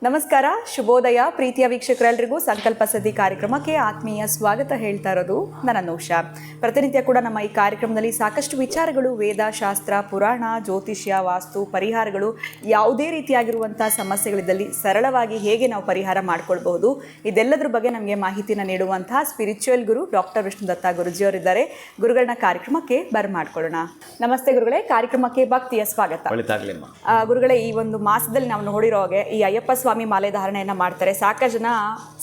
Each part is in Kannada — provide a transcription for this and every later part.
ನಮಸ್ಕಾರ, ಶುಭೋದಯ ಪ್ರೀತಿಯ ವೀಕ್ಷಕರೆಲ್ಲರಿಗೂ ಸಂಕಲ್ಪ ಸದ್ದಿ ಕಾರ್ಯಕ್ರಮಕ್ಕೆ ಆತ್ಮೀಯ ಸ್ವಾಗತ ಹೇಳ್ತಾ ಇರೋದು ನನ್ನ ನೌಷಾ. ಪ್ರತಿನಿತ್ಯ ಕೂಡ ನಮ್ಮ ಈ ಕಾರ್ಯಕ್ರಮದಲ್ಲಿ ಸಾಕಷ್ಟು ವಿಚಾರಗಳು, ವೇದ, ಶಾಸ್ತ್ರ, ಪುರಾಣ, ಜ್ಯೋತಿಷ್ಯ, ವಾಸ್ತು, ಪರಿಹಾರಗಳು, ಯಾವುದೇ ರೀತಿಯಾಗಿರುವಂಥ ಸಮಸ್ಯೆಗಳಿದ್ದಲ್ಲಿ ಸರಳವಾಗಿ ಹೇಗೆ ನಾವು ಪರಿಹಾರ ಮಾಡ್ಕೊಳ್ಬಹುದು, ಇದೆಲ್ಲದ್ರ ಬಗ್ಗೆ ನಮಗೆ ಮಾಹಿತಿನ ನೀಡುವಂತಹ ಸ್ಪಿರಿಚುವಲ್ ಗುರು ಡಾಕ್ಟರ್ ವಿಷ್ಣುದತ್ತ ಗುರುಜಿಯವರಿದ್ದಾರೆ. ಗುರುಗಳನ್ನ ಕಾರ್ಯಕ್ರಮಕ್ಕೆ ಬರಮಾಡ್ಕೊಳ್ಳೋಣ. ನಮಸ್ತೆ ಗುರುಗಳೇ, ಕಾರ್ಯಕ್ರಮಕ್ಕೆ ಭಕ್ತಿಯ ಸ್ವಾಗತ. ಗುರುಗಳೇ, ಈ ಒಂದು ಮಾಸದಲ್ಲಿ ನಾವು ನೋಡಿರೋ ಹಾಗೆ ಈ ಅಯ್ಯಪ್ಪ ಸ್ವಾಮಿ ಮಾಲೆ ಧಾರಣೆಯನ್ನು ಮಾಡ್ತಾರೆ.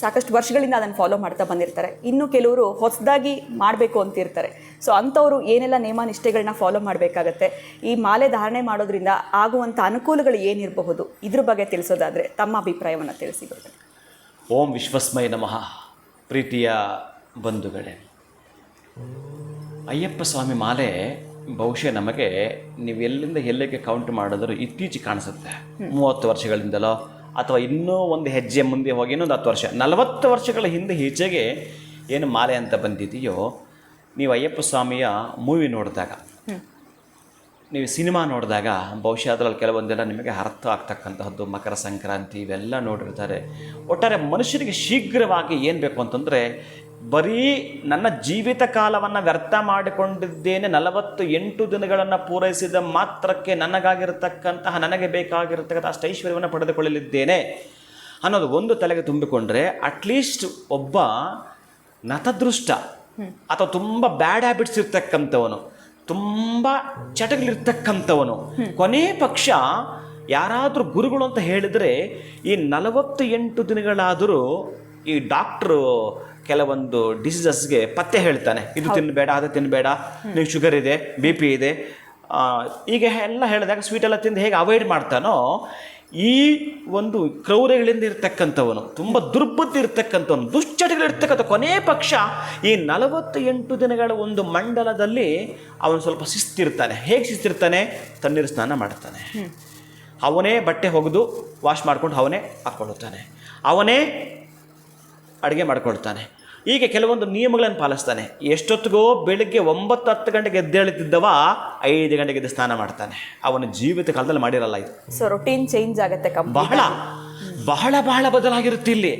ಸಾಕಷ್ಟು ವರ್ಷಗಳಿಂದ ಅದನ್ನು ಫಾಲೋ ಮಾಡ್ತಾ ಬಂದಿರ್ತಾರೆ. ಇನ್ನು ಕೆಲವರು ಹೊಸದಾಗಿ ಮಾಡಬೇಕು ಅಂತಿರ್ತಾರೆ. ಸೊ ಅಂಥವ್ರು ಏನೆಲ್ಲ ನೇಮ ನಿಷ್ಠೆಗಳನ್ನ ಫಾಲೋ ಮಾಡಬೇಕಾಗತ್ತೆ, ಈ ಮಾಲೆ ಧಾರಣೆ ಮಾಡೋದ್ರಿಂದ ಆಗುವಂಥ ಅನುಕೂಲಗಳು ಏನಿರಬಹುದು, ಇದ್ರ ಬಗ್ಗೆ ತಿಳಿಸೋದಾದರೆ ತಮ್ಮ ಅಭಿಪ್ರಾಯವನ್ನು ತಿಳಿಸಿ ಗುರುಗಳೇ. ಓಂ ವಿಶ್ವಸ್ಮೈ ನಮಃ. ಪ್ರೀತಿಯ ಬಂಧುಗಳೇ, ಅಯ್ಯಪ್ಪ ಸ್ವಾಮಿ ಮಾಲೆ ಬಹುಶಃ ನಮಗೆ ನೀವು ಎಲ್ಲಿಂದ ಎಲ್ಲಕ್ಕೆ ಕೌಂಟ್ ಮಾಡಿದ್ರು ಇತ್ತೀಚೆಗೆ ಕಾಣಿಸುತ್ತೆ. 30 ವರ್ಷಗಳಿಂದಲೋ ಅಥವಾ ಇನ್ನೂ ಒಂದು ಹೆಜ್ಜೆ ಮುಂದೆ ಹೋಗಿ ಇನ್ನೊಂದು 10 ವರ್ಷ, 40 ವರ್ಷಗಳ ಹಿಂದೆ ಈಚೆಗೆ ಏನು ಮಾಲೆ ಅಂತ ಬಂದಿದೆಯೋ, ನೀವು ಅಯ್ಯಪ್ಪ ಸ್ವಾಮಿಯ ಮೂವಿ ನೋಡಿದಾಗ, ನೀವು ಸಿನಿಮಾ ನೋಡಿದಾಗ ಬಹುಶಃ ಅದರಲ್ಲಿ ಕೆಲವೊಂದೆಲ್ಲ ನಿಮಗೆ ಅರ್ಥ ಆಗ್ತಕ್ಕಂತಹದ್ದು. ಮಕರ ಸಂಕ್ರಾಂತಿ ಇವೆಲ್ಲ ನೋಡಿರ್ತಾರೆ. ಒಟ್ಟಾರೆ ಮನುಷ್ಯನಿಗೆ ಶೀಘ್ರವಾಗಿ ಏನು ಬೇಕು ಅಂತಂದರೆ, ಬರೀ ನನ್ನ ಜೀವಿತ ಕಾಲವನ್ನು ವ್ಯರ್ಥ ಮಾಡಿಕೊಂಡಿದ್ದೇನೆ, 48 ದಿನಗಳನ್ನು ಪೂರೈಸಿದ ಮಾತ್ರಕ್ಕೆ ನನಗೆ ಬೇಕಾಗಿರತಕ್ಕಂಥ ಅಷ್ಟು ಐಶ್ವರ್ಯವನ್ನು ಪಡೆದುಕೊಳ್ಳಲಿದ್ದೇನೆ ಅನ್ನೋದು ಒಂದು ತಲೆಗೆ ತುಂಬಿಕೊಂಡ್ರೆ, ಅಟ್ಲೀಸ್ಟ್ ಒಬ್ಬ ನತದೃಷ್ಟ ಅಥವಾ ತುಂಬ ಬ್ಯಾಡ್ ಹ್ಯಾಬಿಟ್ಸ್ ಇರ್ತಕ್ಕಂಥವನು, ತುಂಬ ಚಟಗಳಿರ್ತಕ್ಕಂಥವನು, ಕೊನೆ ಪಕ್ಷ ಯಾರಾದರೂ ಗುರುಗಳು ಅಂತ ಹೇಳಿದರೆ ಈ 48 ದಿನಗಳಾದರೂ ಈ ಡಾಕ್ಟ್ರು ಕೆಲವೊಂದು ಡಿಸೀಸಸ್ಗೆ ಪತ್ತೆ ಹೇಳ್ತಾನೆ. ಇದು ತಿನ್ನಬೇಡ, ಅದು ತಿನ್ನಬೇಡ, ನೀವು ಶುಗರ್ ಇದೆ, BP ಇದೆ, ಈಗ ಎಲ್ಲ ಹೇಳಿದಾಗ ಸ್ವೀಟೆಲ್ಲ ತಿಂದು ಹೇಗೆ ಅವಾಯ್ಡ್ ಮಾಡ್ತಾನೋ, ಈ ಒಂದು ಕ್ರೌರ್ಯಗಳಿಂದ ಇರ್ತಕ್ಕಂಥವನು, ತುಂಬ ದುರ್ಬುದ್ಧಿ ಇರ್ತಕ್ಕಂಥವನು, ದುಶ್ಚಟಗಳಿರ್ತಕ್ಕಂಥ, ಕೊನೆ ಪಕ್ಷ ಈ 48 ದಿನಗಳ ಒಂದು ಮಂಡಲದಲ್ಲಿ ಅವನು ಸ್ವಲ್ಪ ಶಿಸ್ತಿರ್ತಾನೆ. ಹೇಗೆ ಶಿಸ್ತಿರ್ತಾನೆ? ತಣ್ಣೀರು ಸ್ನಾನ ಮಾಡ್ತಾನೆ, ಅವನೇ ಬಟ್ಟೆ ಒಗೆದು ವಾಶ್ ಮಾಡ್ಕೊಂಡು ಅವನೇ ಹಾಕ್ಕೊಳ್ಳುತ್ತಾನೆ, ಅವನೇ ಅಡುಗೆ ಮಾಡ್ಕೊಳ್ತಾನೆ. ಹೀಗೆ ಕೆಲವೊಂದು ನಿಯಮಗಳನ್ನು ಪಾಲಿಸ್ತಾನೆ. ಎಷ್ಟೊತ್ತಿಗೋ ಬೆಳಗ್ಗೆ 9-10 ಗಂಟೆಗೆ ಎದ್ದೇಳುತ್ತಿದ್ದವ 5 ಗಂಟೆಗೆ ಎದ್ದು ಸ್ನಾನ ಮಾಡ್ತಾನೆ. ಅವನ ಜೀವಿತ ಕಾಲದಲ್ಲಿ ಮಾಡಿರಲ್ಲ ಇದು. ಸೊ ರೊಟೀನ್ ಚೇಂಜ್ ಆಗುತ್ತೆ, ಬಹಳ ಬದಲಾಗಿರುತ್ತೆ ಇಲ್ಲಿ.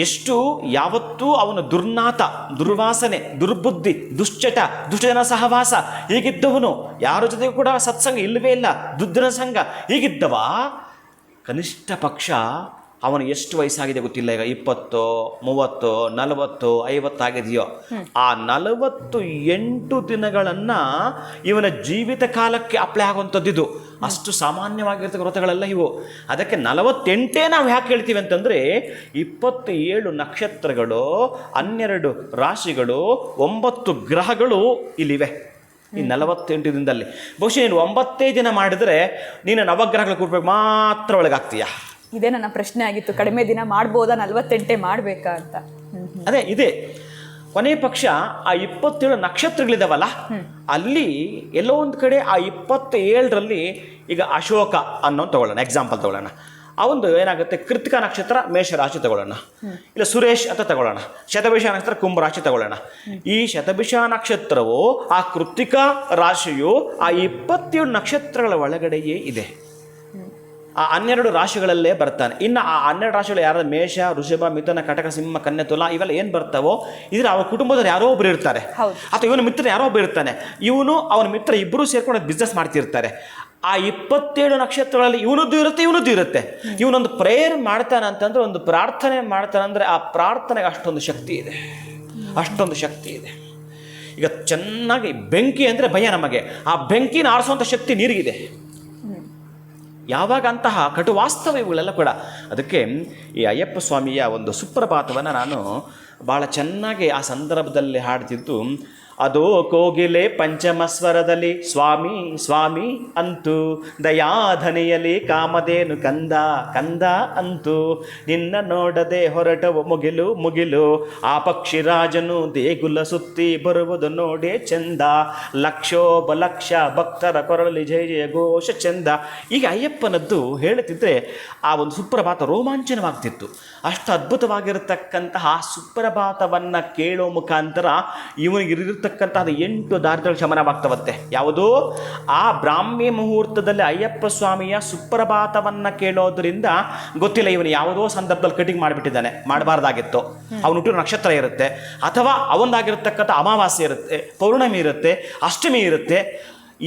ಎಷ್ಟು ಯಾವತ್ತೂ ಅವನ ದುರ್ನಾತ, ದುರ್ವಾಸನೆ, ದುರ್ಬುದ್ಧಿ, ದುಷ್ಟಜನ ಸಹವಾಸ ಹೀಗಿದ್ದವನು, ಯಾರ ಜೊತೆಗೂ ಕೂಡ ಸತ್ಸಂಗ ಇಲ್ಲವೇ ಇಲ್ಲ, ದುಡ್ಡಿನ ಸಂಘ ಹೀಗಿದ್ದವ ಕನಿಷ್ಠ ಪಕ್ಷ ಅವನು ಎಷ್ಟು ವಯಸ್ಸಾಗಿದೆ ಗೊತ್ತಿಲ್ಲ, ಈಗ 20, 30, 40, 50 ಆಗಿದೆಯೋ, ಆ 48 ದಿನಗಳನ್ನು ಇವನ ಜೀವಿತ ಕಾಲಕ್ಕೆ ಅಪ್ಲೈ ಆಗುವಂಥದ್ದು. ಅಷ್ಟು ಸಾಮಾನ್ಯವಾಗಿರ್ತಕ್ಕ ವ್ರತಗಳೆಲ್ಲ ಇವು. ಅದಕ್ಕೆ 48 ನಾವು ಯಾಕೆ ಹೇಳ್ತೀವಿ ಅಂತಂದರೆ, 27 ನಕ್ಷತ್ರಗಳು, 12 ರಾಶಿಗಳು, 9 ಗ್ರಹಗಳು ಇಲ್ಲಿವೆ ಈ 48 ದಿನದಲ್ಲಿ. ಬಹುಶಃ ನೀನು 9 ದಿನ ಮಾಡಿದರೆ ನೀನು ನವಗ್ರಹಗಳು ಕೂಡ್ಬೇಕು ಮಾತ್ರ ಒಳಗಾಗ್ತೀಯ. ಇದೇ ನನ್ನ ಪ್ರಶ್ನೆ ಆಗಿತ್ತು, ಕಡಿಮೆ ದಿನ ಮಾಡ್ಬೋದಾ, 48 ಮಾಡಬೇಕಾ ಅಂತ. ಅದೇ ಇದೆ. ಕೊನೆ ಪಕ್ಷ ಆ 27 ನಕ್ಷತ್ರಗಳಿದಾವಲ್ಲ, ಅಲ್ಲಿ ಎಲ್ಲೋ ಒಂದು ಕಡೆ ಆ 27ರಲ್ಲಿ ಈಗ ಅಶೋಕ ಅನ್ನೋ ತಗೊಳ್ಳೋಣ, ಎಕ್ಸಾಂಪಲ್ ತಗೊಳ್ಳೋಣ. ಅವೊಂದು ಏನಾಗುತ್ತೆ, ಕೃತಿಕಾ ನಕ್ಷತ್ರ ಮೇಷರಾಶಿ ತಗೊಳ್ಳೋಣ, ಇಲ್ಲ ಸುರೇಶ್ ಅಂತ ತಗೊಳ್ಳೋಣ, ಶತಭಿಷ ನಕ್ಷತ್ರ ಕುಂಭರಾಶಿ ತಗೊಳ್ಳೋಣ. ಈ ಶತಭಿಷ ನಕ್ಷತ್ರವು ಆ ಕೃತಿಕಾ ರಾಶಿಯು ಆ 27 ನಕ್ಷತ್ರಗಳ ಒಳಗಡೆಯೇ ಇದೆ. ಆ 12 ರಾಶಿಗಳಲ್ಲೇ ಬರ್ತಾನೆ. ಇನ್ನು ಆ 12 ರಾಶಿಗಳು ಯಾರು, ಮೇಷ, ವೃಷಭ, ಮಿಥುನ, ಕಟಕ, ಸಿಂಹ, ಕನ್ಯಾ, ತುಲಾ ಇವೆಲ್ಲ ಏನು ಬರ್ತಾವೋ, ಇದ್ರೆ ಅವನ ಕುಟುಂಬದವ್ರು ಯಾರೋ ಒಬ್ರು ಇರ್ತಾರೆ, ಅಥವಾ ಇವನ ಮಿತ್ರ ಯಾರೋ ಒಬ್ಬರು ಇರ್ತಾನೆ, ಇವನು ಅವನ ಮಿತ್ರ ಇಬ್ಬರು ಸೇರ್ಕೊಂಡು ಬಿಸ್ನೆಸ್ ಮಾಡ್ತಿರ್ತಾರೆ. ಆ 27 ನಕ್ಷತ್ರಗಳಲ್ಲಿ ಇವನದ್ದು ಇರುತ್ತೆ. ಇವನೊಂದು ಪ್ರೇಯರ್ ಮಾಡ್ತಾನೆ ಅಂತಂದ್ರೆ, ಒಂದು ಪ್ರಾರ್ಥನೆ ಮಾಡ್ತಾನೆ ಅಂದರೆ, ಆ ಪ್ರಾರ್ಥನೆಗೆ ಅಷ್ಟೊಂದು ಶಕ್ತಿ ಇದೆ. ಈಗ ಚೆನ್ನಾಗಿ ಬೆಂಕಿ ಅಂದರೆ ಭಯ ನಮಗೆ, ಆ ಬೆಂಕಿನ ಆರಿಸುವಂಥ ಶಕ್ತಿ ನೀರಿಗಿದೆ. ಯಾವಾಗ ಅಂತಹ ಕಟು ವಾಸ್ತವ ಇವುಗಳೆಲ್ಲ ಕೂಡ. ಅದಕ್ಕೆ ಈ ಅಯ್ಯಪ್ಪ ಸ್ವಾಮಿಯ ಒಂದು ಸುಪ್ರಭಾತವನ್ನು ನಾನು ಭಾಳ ಚೆನ್ನಾಗಿ ಆ ಸಂದರ್ಭದಲ್ಲಿ ಹಾಡ್ತಿದ್ದು, ಅದೋ ಕೋಗಿಲೆ ಪಂಚಮ ಸ್ವರದಲ್ಲಿ ಸ್ವಾಮಿ ಸ್ವಾಮಿ ಅಂತು, ದಯಾಧನೆಯಲ್ಲಿ ಕಾಮಧೇನು ಕಂದ ಅಂತು, ನಿನ್ನ ನೋಡದೆ ಹೊರಟವು ಮುಗಿಲು ಆ ಪಕ್ಷಿರಾಜನು ದೇಗುಲ ಸುತ್ತಿ ಬರುವುದು ನೋಡೇ ಚಂದ, ಲಕ್ಷ ಭಕ್ತರ ಕೊರಳಲಿ ಜಯ ಜಯ ಘೋಷ ಚಂದ. ಈಗ ಅಯ್ಯಪ್ಪನದ್ದು ಹೇಳುತ್ತಿದ್ದರೆ ಆ ಒಂದು ಸುಪ್ರಭಾತ ರೋಮಾಂಚನವಾಗ್ತಿತ್ತು. ಅಷ್ಟು ಅದ್ಭುತವಾಗಿರತಕ್ಕಂತಹ ಸುಪ್ರಭಾತವನ್ನು ಕೇಳೋ ಮುಖಾಂತರ ಇವನಿಗಿರಿರ್ತಕ್ಕಂಥ ನಿಮ್ಗಿರ್ತಕ್ಕಂಥದ್ದು 8 ದಾರಿದ್ರ್ಯಗಳು ಶಮನವಾಗ್ತವಂತೆ. ಯಾವುದು? ಆ ಬ್ರಾಹ್ಮಿ ಮುಹೂರ್ತದಲ್ಲಿ ಅಯ್ಯಪ್ಪ ಸ್ವಾಮಿಯ ಸುಪ್ರಭಾತವನ್ನು ಕೇಳೋದ್ರಿಂದ ಗೊತ್ತಿಲ್ಲ, ಇವನು ಯಾವುದೋ ಸಂದರ್ಭದಲ್ಲಿ ಕಟಿಂಗ್ ಮಾಡಿಬಿಟ್ಟಿದ್ದಾನೆ, ಮಾಡಬಾರ್ದಾಗಿತ್ತು, ಅವನು ಹುಟ್ಟಿರೋ ನಕ್ಷತ್ರ ಇರುತ್ತೆ, ಅಥವಾ ಅವನದಾಗಿರ್ತಕ್ಕಂಥ ಅಮಾವಾಸ್ಯೆ ಇರುತ್ತೆ, ಪೌರ್ಣಮಿ ಇರುತ್ತೆ, ಅಷ್ಟಮಿ ಇರುತ್ತೆ,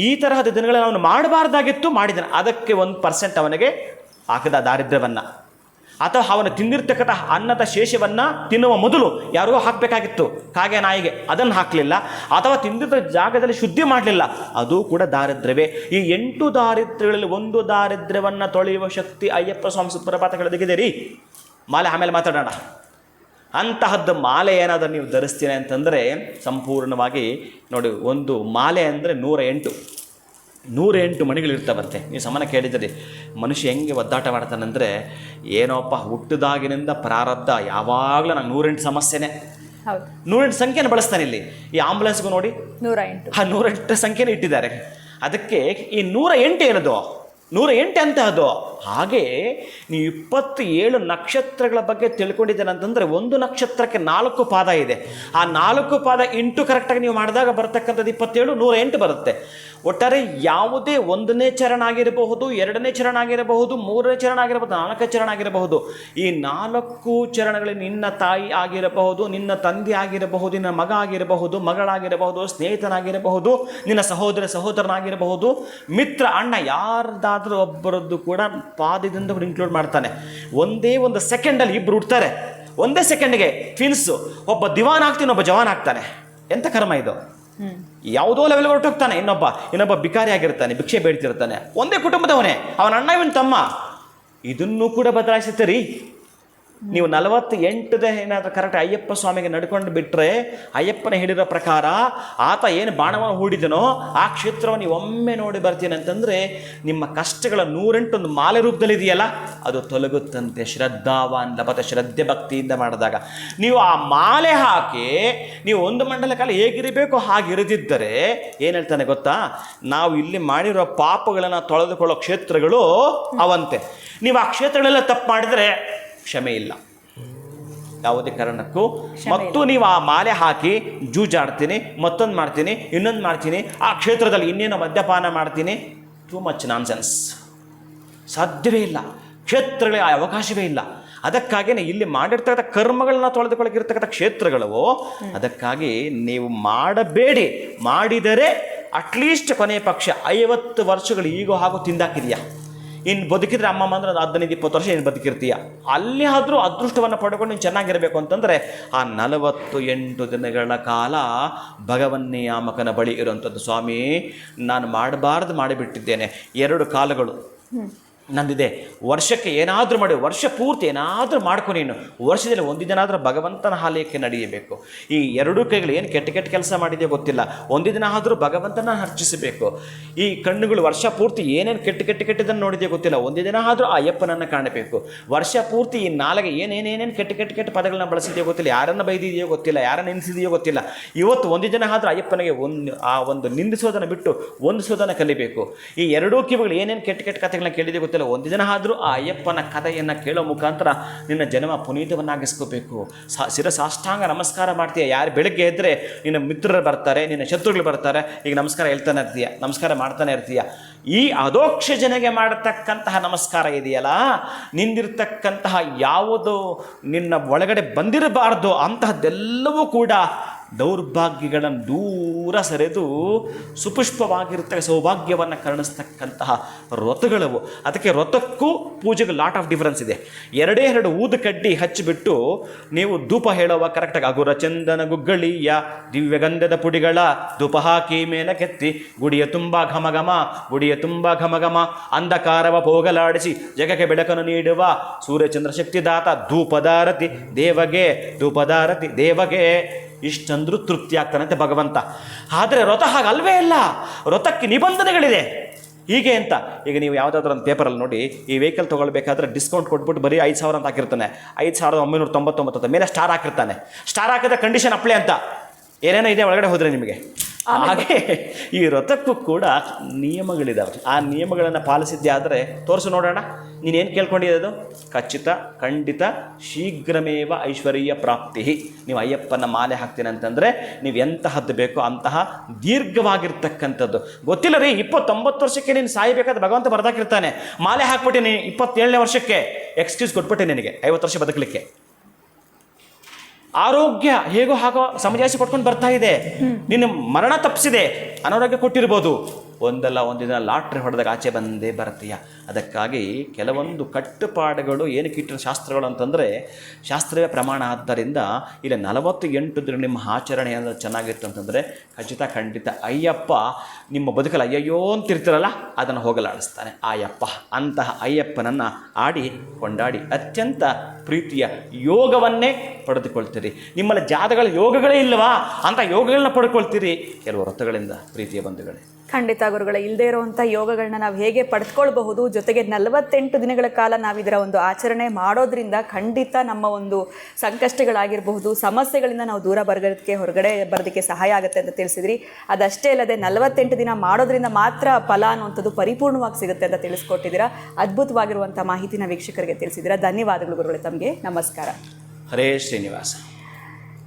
ಈ ತರಹದ ದಿನಗಳಲ್ಲಿ ಅವನು ಮಾಡಬಾರ್ದಾಗಿತ್ತು, ಮಾಡಿದ್ದಾನೆ, ಅದಕ್ಕೆ 1% ಅವನಿಗೆ ಹಾಕಿದ ದಾರಿದ್ರ್ಯವನ್ನು. ಅಥವಾ ಅವನು ತಿಂದಿರ್ತಕ್ಕಂಥ ಅನ್ನದ ಶೇಷವನ್ನು ತಿನ್ನುವ ಮೊದಲು ಯಾರಿಗೋ ಹಾಕಬೇಕಾಗಿತ್ತು, ಕಾಗೆ ನಾಯಿಗೆ, ಅದನ್ನು ಹಾಕಲಿಲ್ಲ, ಅಥವಾ ತಿಂದಿದ್ದ ಜಾಗದಲ್ಲಿ ಶುದ್ಧಿ ಮಾಡಲಿಲ್ಲ, ಅದು ಕೂಡ ದಾರಿದ್ರ್ಯವೇ. ಈ 8 ದಾರಿದ್ರ್ಯಗಳಲ್ಲಿ 1 ದಾರಿದ್ರ್ಯವನ್ನು ತೊಳೆಯುವ ಶಕ್ತಿ ಅಯ್ಯಪ್ಪ ಸ್ವಾಮಿ ಸುಪ್ರಭಾತಗಳು ತೆಗೆದೇ ರೀ. ಮಾಲೆ ಆಮೇಲೆ ಮಾತಾಡೋಣ. ಅಂತಹದ್ದು ಮಾಲೆ ಏನಾದರೂ ನೀವು ಧರಿಸ್ತೀರಿ ಅಂತಂದರೆ ಸಂಪೂರ್ಣವಾಗಿ ನೋಡಿ, ಒಂದು ಮಾಲೆ ಅಂದರೆ 108 ಮಣಿಗಳಿರ್ತಾವಂತೆ. ನೀವು ಸಮಾನ ಕೇಳಿದ್ದೀರಿ, ಮನುಷ್ಯ ಹೆಂಗೆ ಒದ್ದಾಟ ಮಾಡ್ತಾನಂದರೆ, ಏನೋಪ್ಪ ಹುಟ್ಟಿದಾಗಿನಿಂದ ಪ್ರಾರಬ್ಧ ಯಾವಾಗಲೂ ನಂಗೆ 108 ಸಮಸ್ಯೆನೇ, 108 ಸಂಖ್ಯೆನ ಬಳಸ್ತಾನೆ. ಇಲ್ಲಿ ಈ ಆಂಬುಲೆನ್ಸ್ಗೂ ನೋಡಿ 108, ಆ 108 ಸಂಖ್ಯೆನೇ ಇಟ್ಟಿದ್ದಾರೆ. ಅದಕ್ಕೆ ಈ 108 ಏನದು? 108 ಅಂತ ಅದು. ಹಾಗೆ ನೀವು 27 ನಕ್ಷತ್ರಗಳ ಬಗ್ಗೆ ತಿಳ್ಕೊಂಡಿದ್ದೇನೆ ಅಂತಂದರೆ, ಒಂದು ನಕ್ಷತ್ರಕ್ಕೆ 4 ಪಾದ ಇದೆ. ಆ 4 ಪಾದ ಇಂಟು ಕರೆಕ್ಟಾಗಿ ನೀವು ಮಾಡಿದಾಗ ಬರ್ತಕ್ಕಂಥದ್ದು 27, 108 ಬರುತ್ತೆ. ಒಟ್ಟಾರೆ ಯಾವುದೇ 1ನೇ ಚರಣ ಆಗಿರಬಹುದು, 2ನೇ ಚರಣ ಆಗಿರಬಹುದು, 3ನೇ ಚರಣ ಆಗಿರಬಹುದು, 4ನೇ ಚರಣ ಆಗಿರಬಹುದು, ಈ 4 ಚರಣಗಳಲ್ಲಿ ನಿನ್ನ ತಾಯಿ ಆಗಿರಬಹುದು, ನಿನ್ನ ತಂದೆ ಆಗಿರಬಹುದು, ನಿನ್ನ ಮಗ ಆಗಿರಬಹುದು, ಮಗಳಾಗಿರಬಹುದು, ಸ್ನೇಹಿತನಾಗಿರಬಹುದು, ನಿನ್ನ ಸಹೋದರನಾಗಿರಬಹುದು, ಮಿತ್ರ, ಅಣ್ಣ, ಯಾರ್ದಾದ್ರೂ ಒಬ್ಬರದ್ದು ಕೂಡ ಪಾದದಿಂದ ಕೂಡ ಇನ್ಕ್ಲೂಡ್ ಮಾಡ್ತಾನೆ. ಒಂದೇ ಒಂದು ಸೆಕೆಂಡಲ್ಲಿ ಇಬ್ಬರು ಹುಡ್ತಾರೆ, ಒಂದೇ ಸೆಕೆಂಡ್ಗೆ ಟ್ವಿನ್ಸು, ಒಬ್ಬ ದಿವಾನ್ ಆಗ್ತಾನೆ, ಒಬ್ಬ ಜವಾನ್ ಆಗ್ತಾನೆ. ಎಂಥ ಕರ್ಮ ಇದು! ಯಾವುದೋ ಲೆವೆಲ್ಗೆ ಹೊರಟೋಗ್ತಾನೆ, ಇನ್ನೊಬ್ಬ ಬಿಕಾರಿ ಆಗಿರ್ತಾನೆ, ಭಿಕ್ಷೆ ಬೇಡ್ತಿರ್ತಾನೆ, ಒಂದೇ ಕುಟುಂಬದವನೇ, ಅವನ ಅಣ್ಣ ಇವನ್ ತಮ್ಮ. ಇದನ್ನು ಕೂಡ ಬದಲಾಯಿಸುತ್ತೀರಿ ನೀವು. 48 ಏನಾದರೂ ಕರೆಕ್ಟ್ ಅಯ್ಯಪ್ಪ ಸ್ವಾಮಿಗೆ ನಡ್ಕೊಂಡು ಬಿಟ್ಟರೆ, ಅಯ್ಯಪ್ಪನ ಹೇಳಿರೋ ಪ್ರಕಾರ ಆತ ಏನು ಬಾಣವನ್ನು ಹೂಡಿದನೋ ಆ ಕ್ಷೇತ್ರವನ್ನು ನೀವು ಒಮ್ಮೆ ನೋಡಿ ಬರ್ತೀನಿ ಅಂತಂದರೆ, ನಿಮ್ಮ ಕಷ್ಟಗಳ 108 ಮಾಲೆ ರೂಪದಲ್ಲಿ ಇದೆಯಲ್ಲ, ಅದು ತೊಲಗುತ್ತಂತೆ. ಶ್ರದ್ಧಾವಾನ್ ಲಭತೆ, ಶ್ರದ್ಧೆ ಭಕ್ತಿಯಿಂದ ಮಾಡಿದಾಗ ನೀವು ಆ ಮಾಲೆ ಹಾಕಿ ನೀವು 1 ಮಂಡಲ ಕಾಲ ಹೇಗಿರಬೇಕು ಹಾಗಿರದಿದ್ದರೆ ಏನು ಹೇಳ್ತಾನೆ ಗೊತ್ತಾ? ನಾವು ಇಲ್ಲಿ ಮಾಡಿರೋ ಪಾಪಗಳನ್ನು ತೊಳೆದುಕೊಳ್ಳೋ ಕ್ಷೇತ್ರಗಳು ಅವಂತೆ. ನೀವು ಆ ಕ್ಷೇತ್ರಗಳೆಲ್ಲ ತಪ್ಪು ಮಾಡಿದರೆ ಕ್ಷಮೆ ಇಲ್ಲ ಯಾವುದೇ ಕಾರಣಕ್ಕೂ. ಮತ್ತು ನೀವು ಆ ಮಾಲೆ ಹಾಕಿ ಜೂಜಾಡ್ತೀನಿ, ಮತ್ತೊಂದು ಮಾಡ್ತೀನಿ, ಇನ್ನೊಂದು ಮಾಡ್ತೀನಿ, ಆ ಕ್ಷೇತ್ರದಲ್ಲಿ ಇನ್ನೇನೋ ಮದ್ಯಪಾನ ಮಾಡ್ತೀನಿ, ಟೂ ಮಚ್ ನಾನ್ಸೆನ್ಸ್. ಸಾಧ್ಯವೇ ಇಲ್ಲ, ಕ್ಷೇತ್ರಗಳಿಗೆ ಆ ಅವಕಾಶವೇ ಇಲ್ಲ. ಅದಕ್ಕಾಗಿಯೇ ಇಲ್ಲಿ ಮಾಡಿರ್ತಕ್ಕಂಥ ಕರ್ಮಗಳನ್ನ ತೊಳೆದುಕೊಳ್ಳಿರ್ತಕ್ಕಂಥ ಕ್ಷೇತ್ರಗಳು. ಅದಕ್ಕಾಗಿ ನೀವು ಮಾಡಬೇಡಿ, ಮಾಡಿದರೆ ಅಟ್ಲೀಸ್ಟ್ ಕೊನೆಯ ಪಕ್ಷ 50 ವರ್ಷಗಳು ಈಗೋ ಹಾಗೂ ತಿಂದಾಕಿದೆಯಾ. ಇನ್ನು ಬದುಕಿದ್ರೆ ಅಮ್ಮಮ್ಮ ಅಂದ್ರೆ 15-20 ವರ್ಷ ನೀನು ಬದುಕಿರ್ತೀಯ. ಅಲ್ಲಿ ಆದರೂ ಅದೃಷ್ಟವನ್ನು ಪಡ್ಕೊಂಡು ನೀನು ಚೆನ್ನಾಗಿರಬೇಕು ಅಂತಂದರೆ ಆ 48 ದಿನಗಳ ಕಾಲ ಭಗವನ್ನಿಯಾಮಕನ ಬಳಿ ಇರುವಂಥದ್ದು. ಸ್ವಾಮಿ, ನಾನು ಮಾಡಬಾರ್ದು ಮಾಡಿಬಿಟ್ಟಿದ್ದೇನೆ, 2 ಕಾಲಗಳು ನಂದಿದೆ, ವರ್ಷಕ್ಕೆ ಏನಾದರೂ ಮಾಡಿ, ವರ್ಷ ಪೂರ್ತಿ ಏನಾದರೂ ಮಾಡ್ಕೊ, ನೀನು ವರ್ಷದಲ್ಲಿ 1 ದಿನ ಆದರೂ ಭಗವಂತನ ಆಲಯಕ್ಕೆ ನಡೆಯಬೇಕು. ಈ 2 ಕೈಗಳು ಏನು ಕೆಟ್ಟ ಕೆಲಸ ಮಾಡಿದೆಯೋ ಗೊತ್ತಿಲ್ಲ, 1 ದಿನ ಆದರೂ ಭಗವಂತನ ಅರ್ಚಿಸಬೇಕು. ಈ ಕಣ್ಣುಗಳು ವರ್ಷ ಪೂರ್ತಿ ಏನೇನು ಕೆಟ್ಟದನ್ನು ನೋಡಿದೆಯೋ ಗೊತ್ತಿಲ್ಲ, 1 ದಿನ ಆದರೂ ಆ ಅಯ್ಯಪ್ಪನನ್ನು ಕಾಣಬೇಕು. ವರ್ಷ ಪೂರ್ತಿ ಈ ನಾಲಿಗೆ ಏನೇನೇನೇನು ಕೆಟ್ಟ ಪದಗಳನ್ನ ಬಳಸಿದೆಯೋ ಗೊತ್ತಿಲ್ಲ, ಯಾರನ್ನು ಬೈದಿದೆಯೋ ಗೊತ್ತಿಲ್ಲ, ಯಾರನ್ನು ನಿಂದಿಸಿದೆಯೋ ಗೊತ್ತಿಲ್ಲ. ಇವತ್ತು 1 ದಿನ ಆದರೂ ಅಯ್ಯಪ್ಪನಿಗೆ ಒಂದು ನಿಂದಿಸೋದನ್ನು ಬಿಟ್ಟು ವಂದಿಸೋದನ್ನು ಕಲಿಬೇಕು. ಈ 2 ಕಿವಿಗಳು ಏನೇನು ಕೆಟ್ಟ ಕಥೆಗಳನ್ನ ಕೇಳಿದೆಯೋ ಗೊತ್ತಿಲ್ಲ, 1 ದಿನ ಆದರೂ ಆ ಅಯ್ಯಪ್ಪನ ಕಥೆಯನ್ನು ಕೇಳೋ ಮುಖಾಂತರ ನಿನ್ನ ಜನ್ಮ ಪುನೀತವನ್ನಾಗಿಸ್ಕೋಬೇಕು. ಶಿರಸಾಷ್ಟಾಂಗ ನಮಸ್ಕಾರ ಮಾಡ್ತೀಯ. ಯಾರು ಬೆಳಗ್ಗೆ ಎದ್ದರೆ ನಿನ್ನ ಮಿತ್ರರು ಬರ್ತಾರೆ, ನಿನ್ನ ಶತ್ರುಗಳು ಬರ್ತಾರೆ, ಈಗ ನಮಸ್ಕಾರ ಹೇಳ್ತಾನೆ ಇರ್ತೀಯ, ನಮಸ್ಕಾರ ಮಾಡ್ತಾನೆ ಇರ್ತೀಯ. ಈ ಅದೋಕ್ಷ ಜನಗೆ ಮಾಡತಕ್ಕಂತಹ ನಮಸ್ಕಾರ ಇದೆಯಲ್ಲ, ನಿಂದಿರ್ತಕ್ಕಂತಹ ಯಾವುದು ನಿನ್ನ ಒಳಗಡೆ ಬಂದಿರಬಾರ್ದು ಅಂತಹದ್ದೆಲ್ಲವೂ ಕೂಡ ದೌರ್ಭಾಗ್ಯಗಳನ್ನು ದೂರ ಸರಿದು ಸುಪುಷ್ಪವಾಗಿರ್ತಕ್ಕ ಸೌಭಾಗ್ಯವನ್ನು ಕರುಣಿಸ್ತಕ್ಕಂತಹ ವ್ರತಗಳವು. ಅದಕ್ಕೆ ವ್ರತಕ್ಕೂ ಪೂಜೆಗೂ ಲಾಟ್ ಆಫ್ ಡಿಫರೆನ್ಸ್ ಇದೆ. 2 ಊದು ಕಡ್ಡಿ ಹಚ್ಚಿಬಿಟ್ಟು ನೀವು ಧೂಪ ಹೇಳುವ ಕರೆಕ್ಟಾಗಿ ಅಗುರ ಚಂದನ ಗುಗ್ಗಳಿಯ ದಿವ್ಯಗಂಧದ ಪುಡಿಗಳ ಧೂಪ ಹಾಕಿ ಮೇಲೆ ಕೆತ್ತಿ ಗುಡಿಯ ತುಂಬ ಘಮಘಮ, ಗುಡಿಯ ತುಂಬ ಘಮಘಮ, ಅಂಧಕಾರವ ಹೋಗಲಾಡಿಸಿ ಜಗಕ್ಕೆ ಬೆಳಕನ್ನು ನೀಡುವ ಸೂರ್ಯಚಂದ್ರ ಶಕ್ತಿದಾತ ಧೂಪದಾರತಿ ದೇವಗೆ, ಧೂಪದಾರತಿ ದೇವಗೆ. ಇಷ್ಟಂದ್ರೂ ತೃಪ್ತಿ ಆಗ್ತಾನಂತೆ ಭಗವಂತ. ಆದರೆ ವ್ರತ ಹಾಗಲ್ವೇ ಇಲ್ಲ, ವ್ರತಕ್ಕೆ ನಿಬಂಧನೆಗಳಿದೆ. ಹೀಗೆ ಅಂತ ಈಗ ನೀವು ಯಾವುದಾದ್ರೂ ಒಂದು ಪೇಪರಲ್ಲಿ ನೋಡಿ, ಈ ವೆಹಿಕಲ್ ತೊಗೊಳ್ಬೇಕಾದ್ರೆ ಡಿಸ್ಕೌಂಟ್ ಕೊಟ್ಬಿಟ್ಟು ಬರೀ 5,000 ಅಂತ ಹಾಕಿರ್ತಾನೆ, 5,999 ಮೇಲೆ ಸ್ಟಾರ್ ಹಾಕಿರ್ತಾನೆ. ಸ್ಟಾರ್ ಹಾಕಿದ ಕಂಡೀಷನ್ ಅಪ್ಲೈ ಅಂತ ಏನೇನೋ ಇದೆ ಒಳಗಡೆ ಹೋದರೆ ನಿಮಗೆ ಹಾಗೆ ಈ ವ್ರತಕ್ಕೂ ಕೂಡ ನಿಯಮಗಳಿದ್ದಾವೆ. ಆ ನಿಯಮಗಳನ್ನು ಪಾಲಿಸಿದ್ದೆ ಆದರೆ ತೋರಿಸು ನೋಡೋಣ. ನೀನೇನು ಕೇಳ್ಕೊಂಡಿರೋದು? ಖಚಿತ ಖಂಡಿತ ಶೀಘ್ರಮೇವ ಐಶ್ವರ್ಯ ಪ್ರಾಪ್ತಿ. ನೀವು ಅಯ್ಯಪ್ಪನ ಮಾಲೆ ಹಾಕ್ತೀನಿ ಅಂತಂದರೆ ನೀವು ಎಂತಹದ್ದು ಬೇಕೋ ಅಂತಹ ದೀರ್ಘವಾಗಿರ್ತಕ್ಕಂಥದ್ದು. ಗೊತ್ತಿಲ್ಲ ರೀ, 29 ವರ್ಷಕ್ಕೆ ನೀನು ಸಾಯಬೇಕಾದ ಭಗವಂತ ಬರ್ದಾಕಿರ್ತಾನೆ. ಮಾಲೆ ಹಾಕ್ಬಿಟ್ಟು ನೀನು 27ನೇ ವರ್ಷಕ್ಕೆ ಎಕ್ಸ್ಕ್ಯೂಸ್ ಕೊಟ್ಬಿಟ್ಟೆ ನಿನಗೆ 50 ವರ್ಷ ಬದುಕಲಿಕ್ಕೆ. ಆರೋಗ್ಯ ಹೇಗೋ ಹಾಗೋ ಸಮಜಾಯಿಸಿ ಕೊಟ್ಕೊಂಡು ಬರ್ತಾ ಇದೆ. ನಿನ್ನ ಮರಣ ತಪ್ಪಿಸಿದೆ, ಅನಾರೋಗ್ಯ ಕೊಟ್ಟಿರ್ಬೋದು, ಒಂದಲ್ಲ ಒಂದಿನ ಲಾಟ್ರಿ ಹೊಡೆದಾಗ ಆಚೆ ಬಂದೇ ಬರ್ತೀಯ. ಅದಕ್ಕಾಗಿ ಕೆಲವೊಂದು ಕಟ್ಟುಪಾಡುಗಳು ಏನಕ್ಕೆ ಇಟ್ಟಿರೋ ಶಾಸ್ತ್ರಗಳು ಅಂತಂದರೆ ಶಾಸ್ತ್ರವೇ ಪ್ರಮಾಣ. ಆದ್ದರಿಂದ ಇಲ್ಲಿ 48 ದಿನ ನಿಮ್ಮ ಆಚರಣೆ ಅಂದರೆ ಚೆನ್ನಾಗಿತ್ತು ಅಂತಂದರೆ ಖಚಿತ ಖಂಡಿತ ಅಯ್ಯಪ್ಪ ನಿಮ್ಮ ಬದುಕಲ್ಲಿ ಅಯ್ಯಯ್ಯೋ ಅಂತಿರ್ತಿರಲ್ಲ ಅದನ್ನು ಹೋಗಲಾಡಿಸ್ತಾನೆ ಅಯ್ಯಪ್ಪ. ಅಂತಹ ಅಯ್ಯಪ್ಪನನ್ನು ಆಡಿ ಕೊಂಡಾಡಿ ಅತ್ಯಂತ ಪ್ರೀತಿಯ ಯೋಗವನ್ನೇ ಪಡೆದುಕೊಳ್ತೀರಿ. ನಿಮ್ಮಲ್ಲಿ ಜಾತಗಳ ಯೋಗಗಳೇ ಇಲ್ಲವಾ ಅಂತ ಯೋಗಗಳನ್ನ ಪಡ್ಕೊಳ್ತೀರಿ ಕೆಲವು ವ್ರತಗಳಿಂದ ಪ್ರೀತಿಯ ಬಂಧುಗಳೇ. ಖಂಡಿತ ಗುರುಗಳೇ, ಇಲ್ಲದೇ ಇರುವಂಥ ಯೋಗಗಳನ್ನ ನಾವು ಹೇಗೆ ಪಡೆದುಕೊಳ್ಬಹುದು, ಜೊತೆಗೆ 48 ದಿನಗಳ ಕಾಲ ನಾವು ಇದರ ಒಂದು ಆಚರಣೆ ಮಾಡೋದ್ರಿಂದ ಖಂಡಿತ ನಮ್ಮ ಒಂದು ಸಂಕಷ್ಟಗಳಾಗಿರಬಹುದು, ಸಮಸ್ಯೆಗಳಿಂದ ನಾವು ದೂರ ಹೊರಗಡೆ ಬರೋದಕ್ಕೆ ಸಹಾಯ ಆಗುತ್ತೆ ಅಂತ ತಿಳಿಸಿದ್ರಿ. ಅದಷ್ಟೇ ಅಲ್ಲದೆ 48 ದಿನ ಮಾಡೋದ್ರಿಂದ ಮಾತ್ರ ಫಲ ಅನ್ನುವಂಥದ್ದು ಪರಿಪೂರ್ಣವಾಗಿ ಸಿಗುತ್ತೆ ಅಂತ ತಿಳಿಸ್ಕೊಟ್ಟಿದ್ದೀರಾ. ಅದ್ಭುತವಾಗಿರುವಂಥ ಮಾಹಿತಿನ ವೀಕ್ಷಕರಿಗೆ ತಿಳಿಸಿದ್ದೀರಾ. ಧನ್ಯವಾದಗಳು ಗುರುಗಳೇ, ತಮಗೆ ನಮಸ್ಕಾರ. ಹರೇ ಶ್ರೀನಿವಾಸ.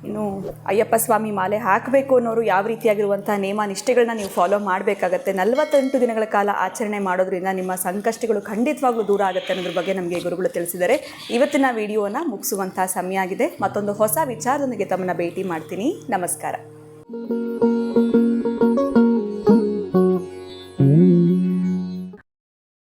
ಇನ್ನು ಅಯ್ಯಪ್ಪ ಸ್ವಾಮಿ ಮಾಲೆ ಹಾಕಬೇಕು ಅನ್ನೋರು ಯಾವ ರೀತಿಯಾಗಿರುವಂಥ ನೇಮ ನಿಷ್ಠೆಗಳನ್ನ ನೀವು ಫಾಲೋ ಮಾಡಬೇಕಾಗತ್ತೆ. 48 ದಿನಗಳ ಕಾಲ ಆಚರಣೆ ಮಾಡೋದ್ರಿಂದ ನಿಮ್ಮ ಸಂಕಷ್ಟಗಳು ಖಂಡಿತವಾಗ್ಲೂ ದೂರ ಆಗುತ್ತೆ ಅನ್ನೋದ್ರ ಬಗ್ಗೆ ನಮಗೆ ಗುರುಗಳು ತಿಳಿಸಿದ್ದಾರೆ. ಇವತ್ತಿನ ವಿಡಿಯೋನ ಮುಗಿಸುವಂಥ ಸಮಯ ಆಗಿದೆ. ಮತ್ತೊಂದು ಹೊಸ ವಿಚಾರದೊಂದಿಗೆ ತಮ್ಮನ್ನ ಭೇಟಿ ಮಾಡ್ತೀನಿ. ನಮಸ್ಕಾರ.